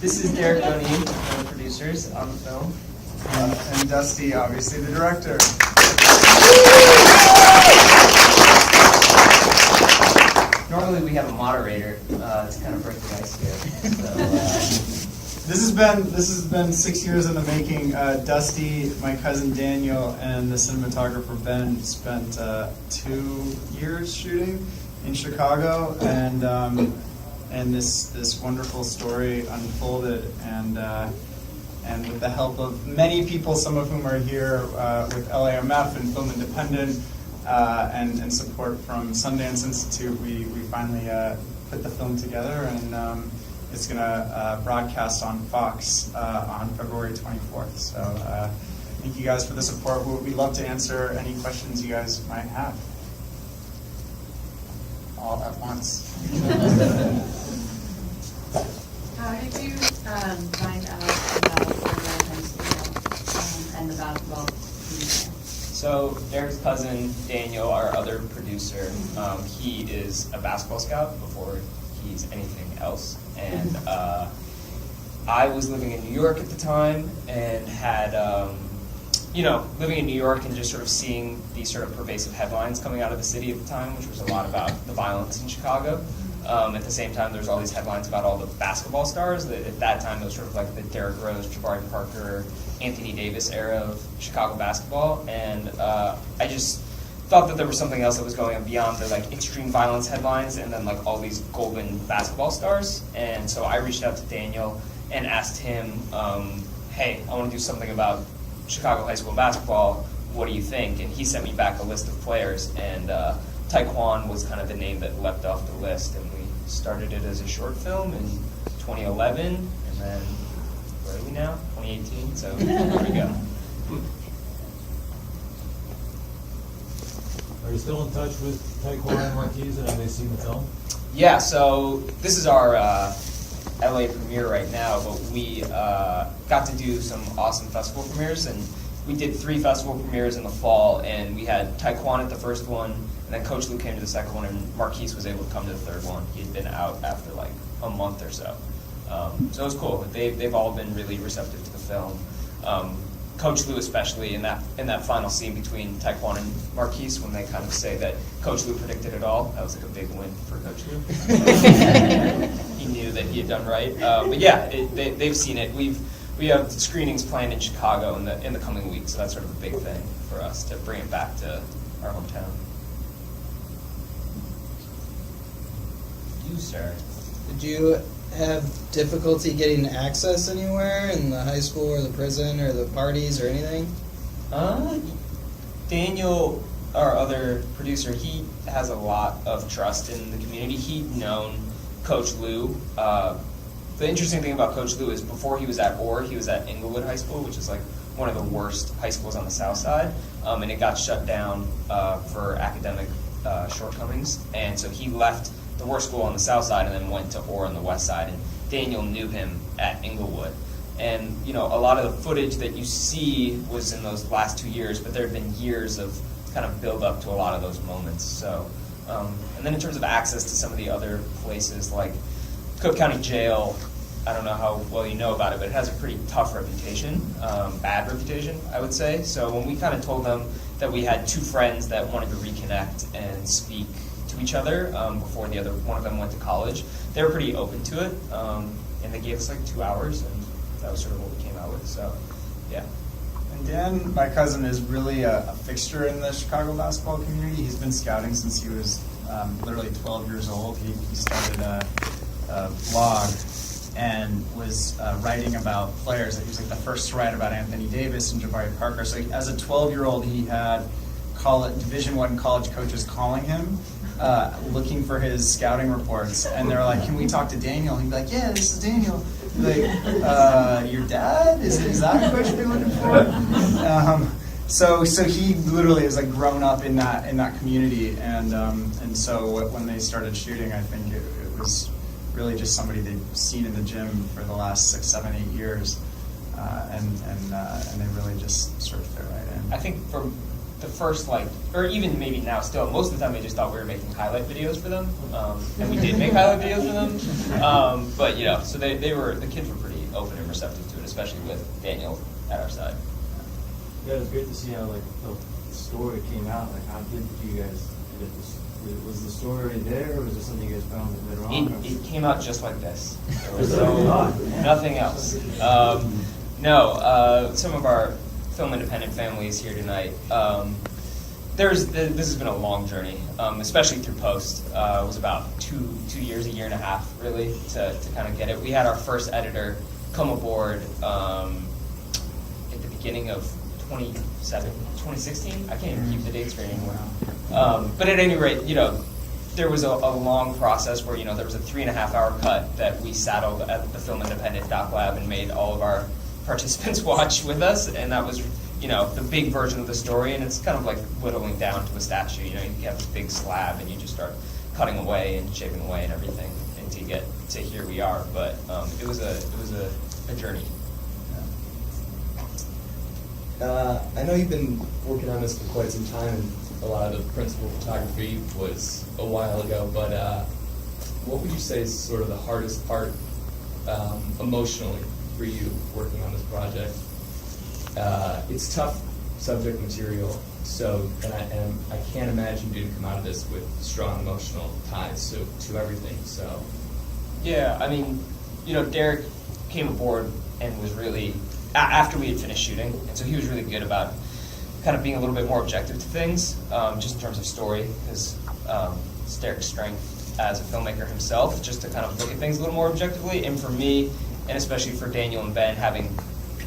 This is Derek Doneen, one of the producers on the film. And Dusty, obviously, the director. Normally we have a moderator to kind of break the ice here. So, This has been 6 years in the making. Dusty, my cousin Daniel, and the cinematographer Ben spent 2 years shooting in Chicago, and this wonderful story unfolded, and with the help of many people, some of whom are here with LAMF and Film Independent, and support from Sundance Institute, we finally put the film together, and it's going to broadcast on Fox on February 24th. So thank you guys for the support. We'd love to answer any questions you guys might have. All at once. How did you find out about the high school and the basketball team? so Derek's cousin Daniel, our other producer, he is a basketball scout before he's anything else. And I was living in New York at the time and had, living in New York and just sort of seeing these sort of pervasive headlines coming out of the city at the time, which was a lot about the violence in Chicago. At the same time, there's all these headlines about all the basketball stars. At that time, it was sort of like the Derrick Rose, Jabari Parker, Anthony Davis era of Chicago basketball. And I just thought that there was something else that was going on beyond the like extreme violence headlines and then like all these golden basketball stars. And so I reached out to Daniel and asked him, hey, I want to do something about Chicago high school basketball. What do you think? And he sent me back a list of players, and Dwyane was kind of the name that leapt off the list. And we started it as a short film in 2011, and then where are we now? 2018. So there we go. Are you still in touch with Dwyane and Marquise, and have they seen the film? Yeah, so this is our LA premiere right now, but we got to do some awesome festival premieres, and we did 3 festival premieres in the fall, and we had Dwyane at the first one, and then Coach Lou came to the second one, and Marquise was able to come to the third one. He had been out after like a month or so. So it was cool. They've all been really receptive to the film. Coach Lou especially in that final scene between Dwyane and Marquise, when they kind of say that Coach Lou predicted it all. That was like a big win for Coach Lou. He knew that he had done right. But yeah, they've seen it. We have screenings planned in Chicago in the coming weeks, so that's sort of a big thing for us to bring it back to our hometown. You, sir. Did you have difficulty getting access anywhere in the high school or the prison or the parties or anything? Daniel, our other producer, he has a lot of trust in the community. He'd known Coach Lou. The interesting thing about Coach Lou is before he was at Orr, he was at Inglewood High School, which is like one of the worst high schools on the south side, and it got shut down for academic shortcomings. And so he left the worst school on the south side and then went to Orr on the west side. And Daniel knew him at Inglewood. And a lot of the footage that you see was in those last 2 years, but there have been years of kind of build up to a lot of those moments. So, and then in terms of access to some of the other places, like Cook County Jail, I don't know how well you know about it, but it has a pretty tough reputation, bad reputation, I would say. So when we kind of told them that we had 2 friends that wanted to reconnect and speak to each other before one of them went to college, they were pretty open to it, and they gave us like 2 hours, and that was sort of what we came out with. So, yeah. And Dan, my cousin, is really a fixture in the Chicago basketball community. He's been scouting since he was literally 12 years old. He started a blog and was writing about players. He was like the first to write about Anthony Davis and Jabari Parker. So as a 12-year-old, he had Division I college coaches calling him, looking for his scouting reports, and they're like, "Can we talk to Daniel?" And he'd be like, "Yeah, this is Daniel." He'd be like, "Your dad? Is that the coach you're looking for?" So he literally is like grown up in that community, and so when they started shooting, I think it was really just somebody they've seen in the gym for the last 6, 7, 8 years, and they really just sort of fit right in. I think from the first, or even maybe now still, most of the time they just thought we were making highlight videos for them, and we did make highlight videos for them, but so the kids were pretty open and receptive to it, especially with Daniel at our side. Yeah, it was great to see how like the story came out. Like, how did you guys get this? Was the story already there, or was it something you guys found later on? It came out just like this. There was Oh. nothing else. Some of our film independent families here tonight. This has been a long journey, especially through post. It was about two years, a year and a half, really, to kind of get it. We had our first editor come aboard at the beginning of 2016. I can't even keep the dates straight anymore. But at any rate, there was a long process where, there was a 3.5-hour cut that we saddled at the Film Independent Doc Lab and made all of our participants watch with us, and that was, the big version of the story, and it's kind of like whittling down to a statue. You have this big slab, and you just start cutting away and chipping away and everything until you get to here we are. But it was a journey. I know you've been working on this for quite some time, and a lot of the principal photography was a while ago, but what would you say is sort of the hardest part emotionally for you working on this project? It's tough subject material, and I can't imagine you didn't come out of this with strong emotional ties to everything. So Yeah, I mean, Derek came aboard and was really, after we had finished shooting, and so he was really good about kind of being a little bit more objective to things, just in terms of story, because it's Derek's strength as a filmmaker himself, just to kind of look at things a little more objectively. And for me, and especially for Daniel and Ben, having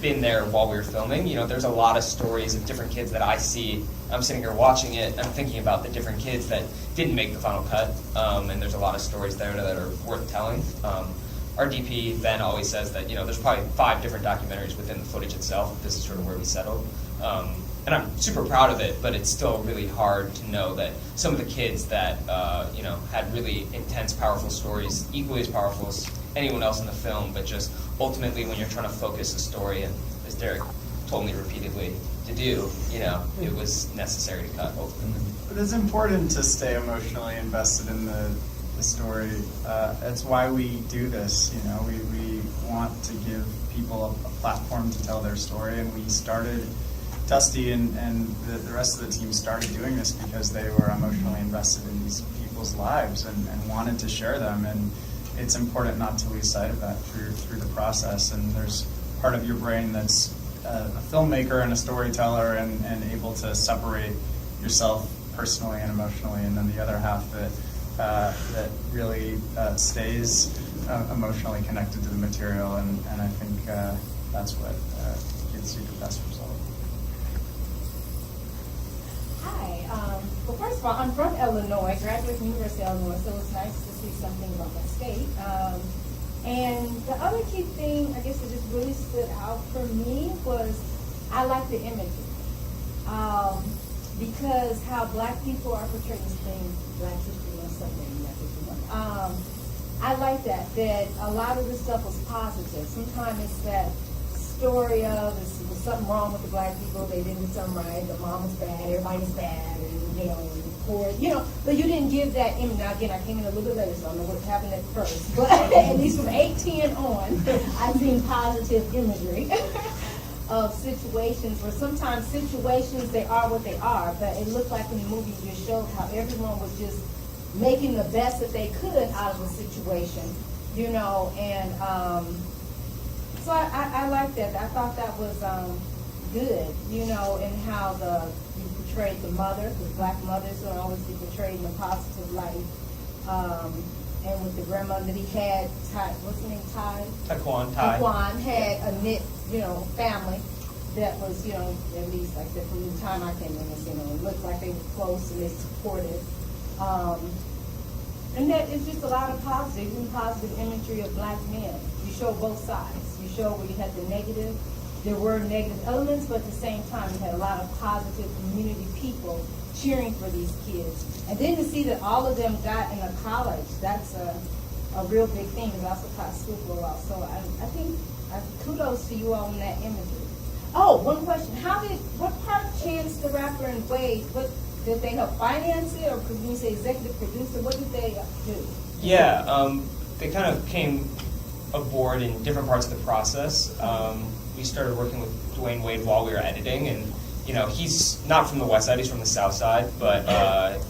been there while we were filming, there's a lot of stories of different kids that I see. I'm sitting here watching it, I'm thinking about the different kids that didn't make the final cut, and there's a lot of stories there that are worth telling. Our DP, Ben, always says that, there's probably 5 different documentaries within the footage itself. This is sort of where we settled. And I'm super proud of it, but it's still really hard to know that some of the kids that, had really intense, powerful stories, equally as powerful as anyone else in the film, but just ultimately when you're trying to focus a story, and as Derek told me repeatedly to do, it was necessary to cut ultimately. But it's important to stay emotionally invested in the story. That's why we do this. We want to give people a platform to tell their story, and we started. Dusty and the rest of the team started doing this because they were emotionally invested in these people's lives and wanted to share them. And it's important not to lose sight of that through the process. And there's part of your brain that's a filmmaker and a storyteller and able to separate yourself personally and emotionally, and then the other half that really stays emotionally connected to the material. And I think that's what gives you the best result. Hi. Well, first of all, I'm from Illinois, graduated from University of Illinois, so it's nice to see something about my state. And the other key thing, I guess, that just really stood out for me was I like the imagery. Because how Black people are portrayed as things, Black history or something, Black history. I like that a lot of the stuff was positive. Sometimes it's that story of there was something wrong with the Black people, they didn't do something right, the mom was bad, everybody was bad, and poor, but you didn't give that image. Now again, I came in a little bit later, so I don't know what happened at first, but at least from 8-10 on, I've seen positive imagery of situations where sometimes situations, they are what they are, but it looked like in the movie you just showed how everyone was just making the best that they could out of the situation, and so I like that. I thought that was good, and how you portrayed the mother, because Black mothers don't always be portrayed in a positive light. And with the grandmother that he had, what's her name, Taquan had a knit, family that was, at least like that from the time I came in this, it looked like they were close and they supported. And that is just a lot of positive imagery of Black men. You show both sides. You show where you had the negative. There were negative elements, but at the same time, you had a lot of positive community people cheering for these kids. And then to see that all of them got into college, that's a real big thing, because I also taught school for a while. So I think kudos to you all on that imagery. Oh, one question. What part Chance the Rapper and Wade, did they help finance it, or when you say executive producer, what did they do? Yeah, they kind of came aboard in different parts of the process. We started working with Dwyane Wade while we were editing, and he's not from the West Side; he's from the South Side. But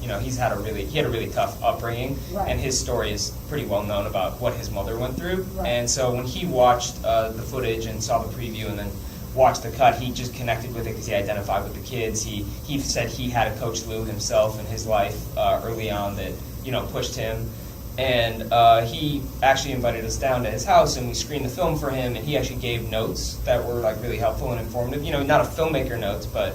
he had a really tough upbringing, Right. and his story is pretty well known about what his mother went through. Right. And so when he watched the footage and saw the preview, and then watched the cut, he just connected with it because he identified with the kids. He said he had a Coach Lou himself in his life early on that pushed him. And he actually invited us down to his house, and we screened the film for him, and he actually gave notes that were like really helpful and informative. Not a filmmaker notes, but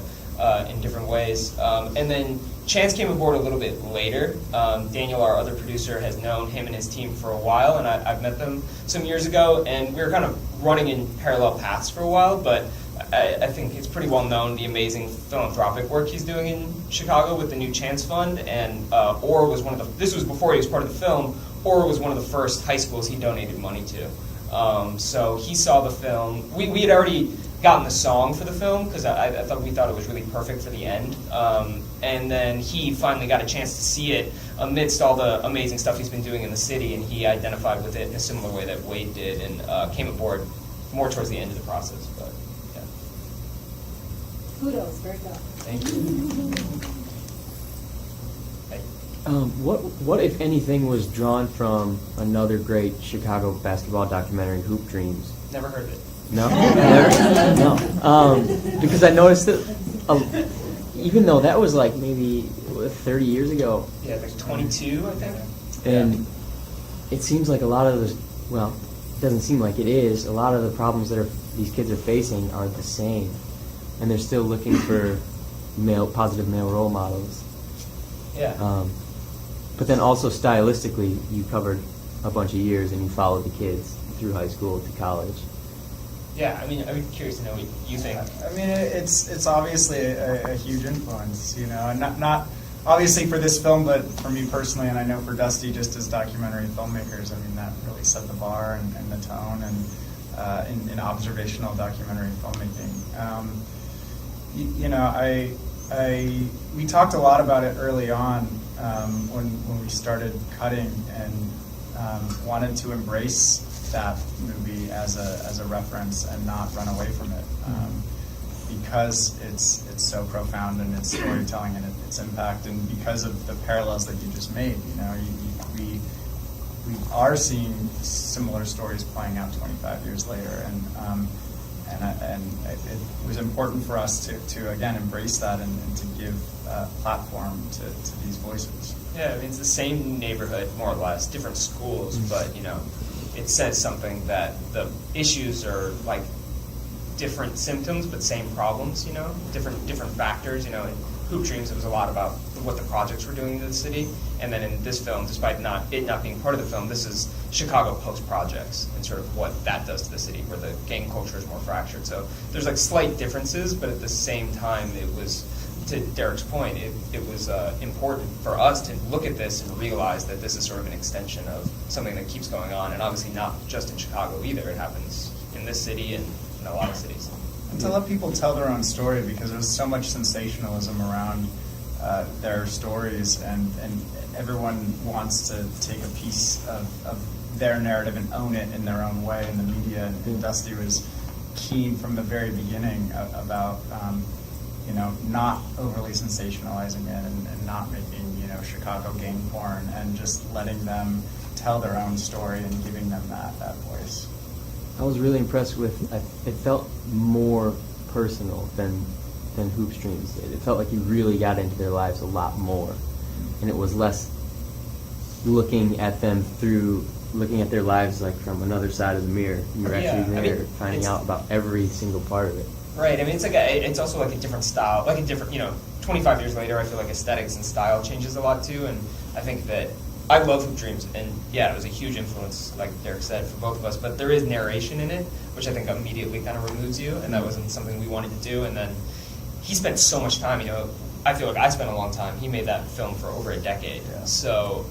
in different ways. And then Chance came aboard a little bit later. Daniel, our other producer, has known him and his team for a while, and I've met them some years ago, and we were kind of running in parallel paths for a while, but I think it's pretty well known the amazing philanthropic work he's doing in Chicago with the new Chance Fund, and Orr was this was before he was part of the film, Orr was one of the first high schools he donated money to. So he saw the film. We had already gotten the song for the film because we thought it was really perfect for the end. And then he finally got a chance to see it amidst all the amazing stuff he's been doing in the city, and he identified with it in a similar way that Wade did, and came aboard more towards the end of the process. But yeah. Kudos, very good. Thank you. What, if anything, was drawn from another great Chicago basketball documentary, Hoop Dreams? Never heard of it. No? Never? No. Because I noticed that, even though that was like maybe 30 years ago. Yeah, like 22, I think. And it seems like a lot of the, well, it doesn't seem like it is, a lot of the problems that these kids are facing are the same. And they're still looking for positive male role models. Yeah. But then also stylistically, you covered a bunch of years and you followed the kids through high school to college. Yeah, I mean, I'm curious to know what you think. I mean, it's obviously a huge influence, and not obviously for this film, but for me personally, and I know for Dusty, just as documentary filmmakers, I mean, that really set the bar and the tone and in observational documentary filmmaking. We talked a lot about it early on when we started cutting, and wanted to embrace that movie as a reference and not run away from it, because it's so profound in its storytelling and its impact, and because of the parallels that you just made. We are seeing similar stories playing out 25 years later, and it was important for us to again embrace that and to give a platform to these voices. Yeah, I mean, it's the same neighborhood, more or less, different schools, but, it says something that the issues are like different symptoms, but same problems, different factors. In Hoop Dreams, it was a lot about what the projects were doing to the city, and then in this film, despite it not being part of the film, this is Chicago post-projects and sort of what that does to the city, where the gang culture is more fractured. So there's like slight differences, but at the same time, it was, to Derek's point, it was important for us to look at this and realize that this is sort of an extension of something that keeps going on, and obviously not just in Chicago either. It happens in this city and in a lot of cities. And to let people tell their own story, because there's so much sensationalism around their stories, and everyone wants to take a piece of their narrative and own it in their own way in the media. And Dusty was keen from the very beginning about not overly sensationalizing it and not making Chicago gang porn, and just letting them tell their own story and giving them that voice. I was really impressed with, it felt more personal than Hoop Dreams did. It felt like you really got into their lives a lot more. And it was less looking at their lives like from another side of the mirror. You were actually there finding out about every single part of it. Right. I mean, it's also like a different style, like a different, 25 years later, I feel like aesthetics and style changes a lot too, and I think that I love Hoop Dreams, and yeah, it was a huge influence, like Derek said, for both of us, but there is narration in it, which I think immediately kind of removes you, and that wasn't something we wanted to do. And then he spent so much time, I feel like I spent a long time. He made that film for over a decade. Yeah. So,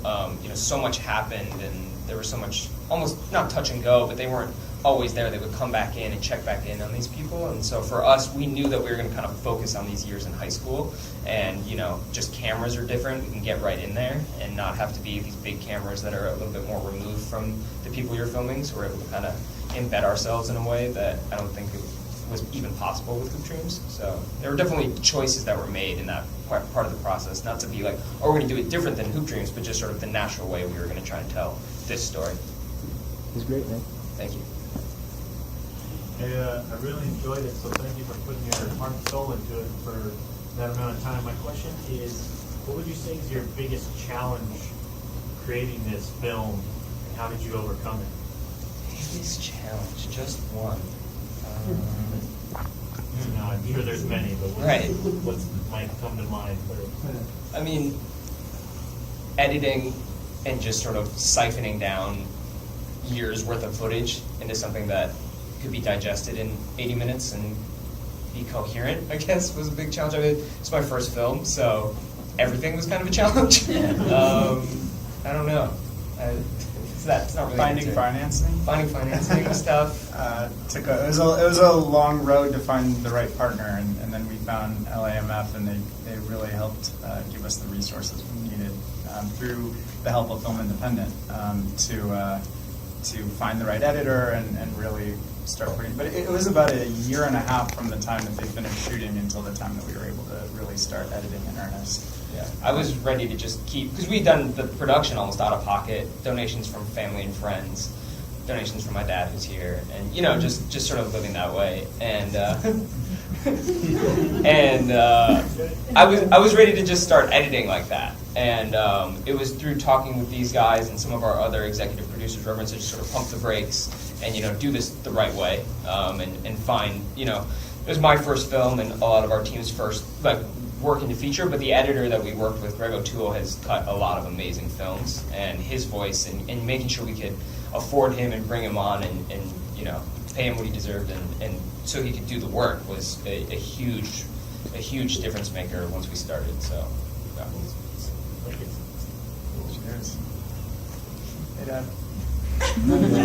so much happened, and there was so much, almost not touch and go, but they weren't always there. They would come back in and check back in on these people. And so for us, we knew that we were going to kind of focus on these years in high school. And, you know, just cameras are different. We can get right in there and not have to be these big cameras that are a little bit more removed from the people you're filming. So we're able to kind of embed ourselves in a way that I don't think it was even possible with Hoop Dreams. So there were definitely choices that were made in that part of the process. Not to be like, oh, we're going to do it different than Hoop Dreams, but just sort of the natural way we were going to try and tell this story. It was great, man. Thank you. I really enjoyed it, so thank you for putting your heart and soul into it for that amount of time. My question is, what would you say is your biggest challenge creating this film, and how did you overcome it? Biggest challenge, just one. No, I'm sure there's many, but what might come to mind first? I mean, editing and just sort of siphoning down years worth of footage into something that could be digested in 80 minutes and be coherent, I guess, was a big challenge. I mean, it's my first film, so everything was kind of a challenge. I don't know. That's not really Finding financing stuff. It was a long road to find the right partner, and then we found LAMF, and they really helped give us the resources we needed through the help of Film Independent to find the right editor and really start putting. But it was about a year and a half from the time that they finished shooting until the time that we were able to really start editing in earnest. Yeah, I was ready to just keep, because we'd done the production almost out of pocket, donations from family and friends, donations from my dad who's here, and, you know, just sort of living that way. And I was ready to just start editing like that. And it was through talking with these guys and some of our other executive producers, Reverend, to just sort of pump the brakes and, you know, do this the right way and find, you know, it was my first film and a lot of our team's first, like, working to feature, but the editor that we worked with, Greg O'Toole, has cut a lot of amazing films, and his voice and making sure we could afford him and bring him on and you know, pay him what he deserved and so he could do the work was a huge difference maker once we started. So yeah. Cheers. Hey, Dad.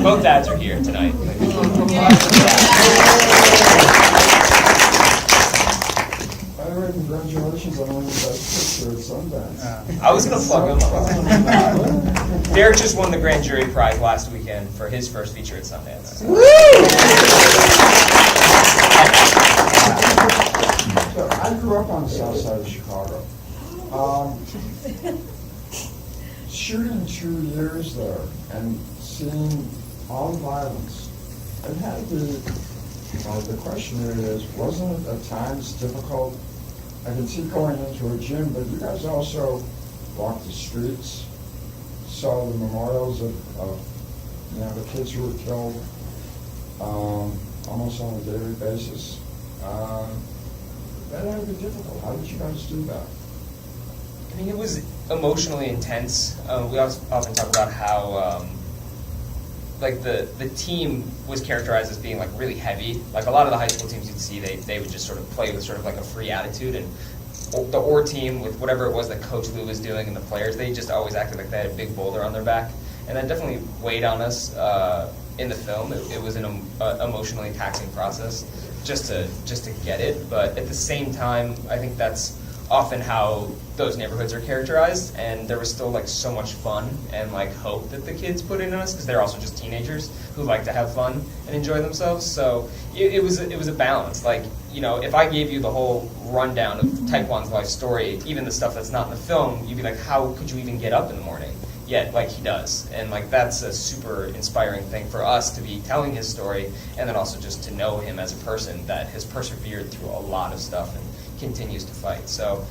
Both dads are here tonight. Congratulations on winning Best Picture at Sundance. I was going to plug him. Derek just won the grand jury prize last weekend for his first feature at Sundance. So I grew up on the south side of Chicago. Shooting 2 years there and seeing all the violence, it had to be, the question is, wasn't it at times difficult? I can see going into a gym, but you guys also walked the streets, saw the memorials of you know, the kids who were killed almost on a daily basis. That had to be difficult. How did you guys do that? I mean, it was emotionally intense. We often talk about how like the team was characterized as being like really heavy. Like a lot of the high school teams you'd see, they would just sort of play with sort of like a free attitude, and the OR team with whatever it was that Coach Lou was doing and the players, they just always acted like they had a big boulder on their back, and that definitely weighed on us in the film. It was an emotionally taxing process just to get it, but at the same time, I think that's often how those neighborhoods are characterized, and there was still like so much fun and like hope that the kids put in us, because they're also just teenagers who like to have fun and enjoy themselves. So it was a balance. Like, you know, if I gave you the whole rundown of Taekwon's life story, even the stuff that's not in the film, you'd be like, how could you even get up in the morning? Yet, like, he does. And like, that's a super inspiring thing for us to be telling his story, and then also just to know him as a person that has persevered through a lot of stuff and continues to fight. So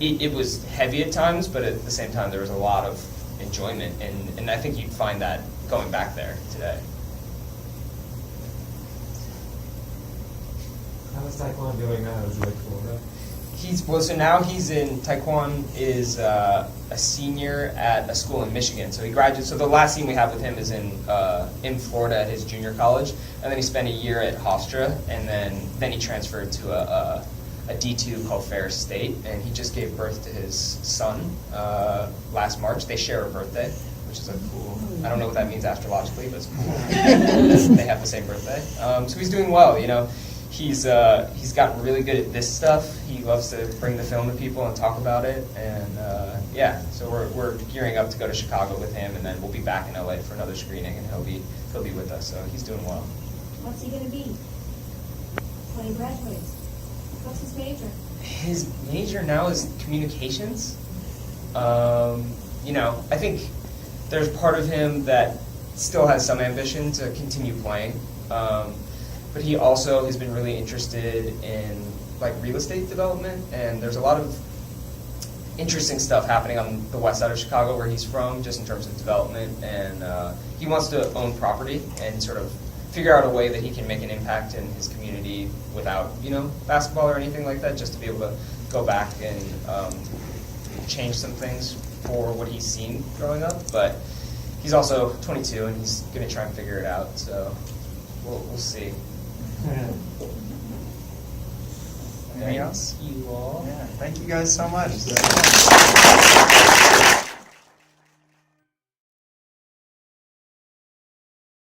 it was heavy at times, but at the same time there was a lot of enjoyment, and I think you'd find that going back there today. How's Taekwon doing now? Is he like Florida? So now he's in, Taekwon is a senior at a school in Michigan. So he graduated, so the last scene we have with him is in Florida at his junior college, and then he spent a year at Hofstra, and then he transferred to a D2 called Ferris State, and he just gave birth to his son last March. They share a birthday, which which is a cool. I don't know what that means astrologically, but it's cool. They have the same birthday, so he's doing well. You know, he's gotten really good at this stuff. He loves to bring the film to people and talk about it, and yeah. So we're gearing up to go to Chicago with him, and then we'll be back in LA for another screening, and he'll be with us. So he's doing well. What's he gonna be when he graduates? What's his major? His major now is communications. You know, I think there's part of him that still has some ambition to continue playing, but he also has been really interested in like real estate development, and there's a lot of interesting stuff happening on the west side of Chicago where he's from, just in terms of development, and he wants to own property and sort of figure out a way that he can make an impact in his community without, you know, basketball or anything like that, just to be able to go back and change some things for what he's seen growing up. But he's also 22 and he's going to try and figure it out, so we'll see. Anything else? You all. Yeah, thank you guys so much.